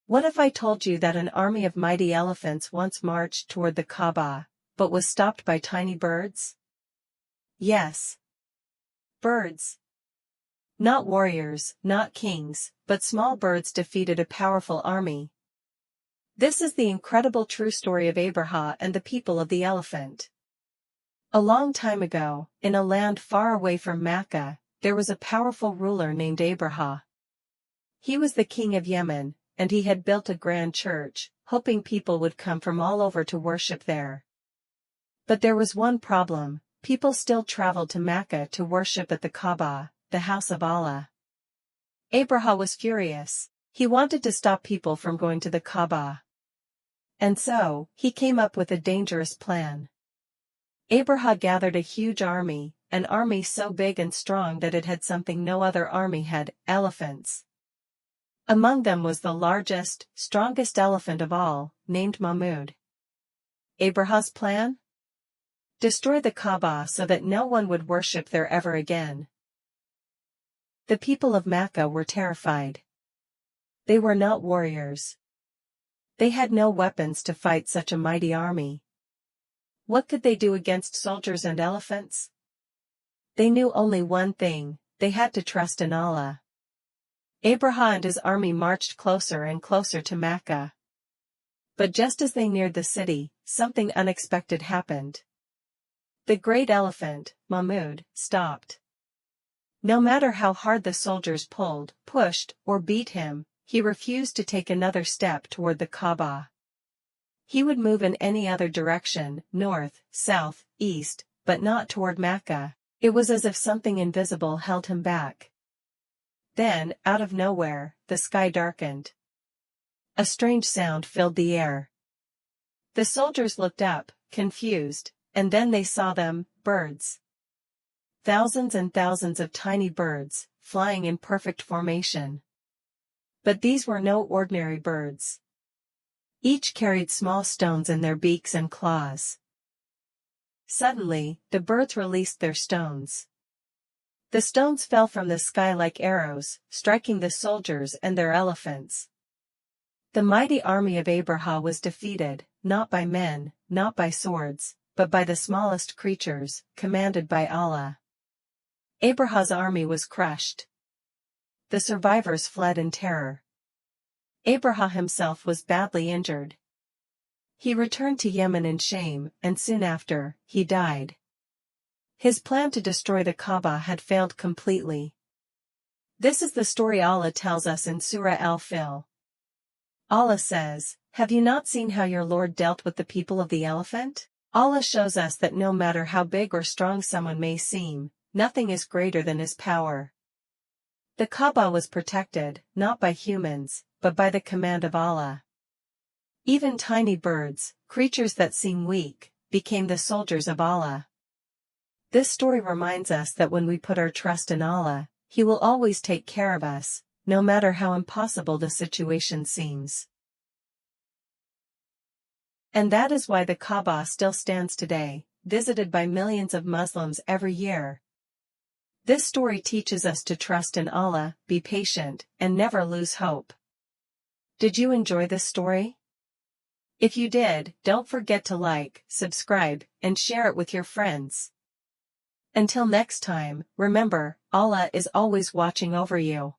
What if I told you that an army of mighty elephants once marched toward the Kaaba, but was stopped by tiny birds? Yes. Birds. Not warriors, not kings, but small birds defeated a powerful army. This is the incredible true story of Abraha and the people of the elephant. A long time ago, in a land far away from Mecca, there was a powerful ruler named Abraha. He was the king of Yemen, and he had built a grand church, hoping people would come from all over to worship there. But there was one problem: people still traveled to Mecca to worship at the Kaaba, the house of Allah. Abraha was furious. He wanted to stop people from going to the Kaaba. And so, he came up with a dangerous plan. Abraha gathered a huge army, an army so big and strong that it had something no other army had: elephants. Among them was the largest, strongest elephant of all, named Mahmud. Abraha's plan? Destroy the Kaaba so that no one would worship there ever again. The people of Mecca were terrified. They were not warriors. They had no weapons to fight such a mighty army. What could they do against soldiers and elephants? They knew only one thing: they had to trust in Allah. Abraha and his army marched closer and closer to Mecca. But just as they neared the city, something unexpected happened. The great elephant, Mahmud, stopped. No matter how hard the soldiers pulled, pushed, or beat him, he refused to take another step toward the Kaaba. He would move in any other direction, north, south, east, but not toward Mecca. It was as if something invisible held him back. Then, out of nowhere, the sky darkened. A strange sound filled the air. The soldiers looked up, confused, and then they saw them: birds. Thousands and thousands of tiny birds, flying in perfect formation. But these were no ordinary birds. Each carried small stones in their beaks and claws. Suddenly, the birds released their stones. The stones fell from the sky like arrows, striking the soldiers and their elephants. The mighty army of Abraha was defeated, not by men, not by swords, but by the smallest creatures, commanded by Allah. Abraha's army was crushed. The survivors fled in terror. Abraha himself was badly injured. He returned to Yemen in shame, and soon after, he died. His plan to destroy the Kaaba had failed completely. This is the story Allah tells us in Surah Al-Fil. Allah says, "Have you not seen how your Lord dealt with the people of the elephant?" Allah shows us that no matter how big or strong someone may seem, nothing is greater than his power. The Kaaba was protected, not by humans, but by the command of Allah. Even tiny birds, creatures that seem weak, became the soldiers of Allah. This story reminds us that when we put our trust in Allah, He will always take care of us, no matter how impossible the situation seems. And that is why the Kaaba still stands today, visited by millions of Muslims every year. This story teaches us to trust in Allah, be patient, and never lose hope. Did you enjoy this story? If you did, don't forget to like, subscribe, and share it with your friends. Until next time, remember, Allah is always watching over you.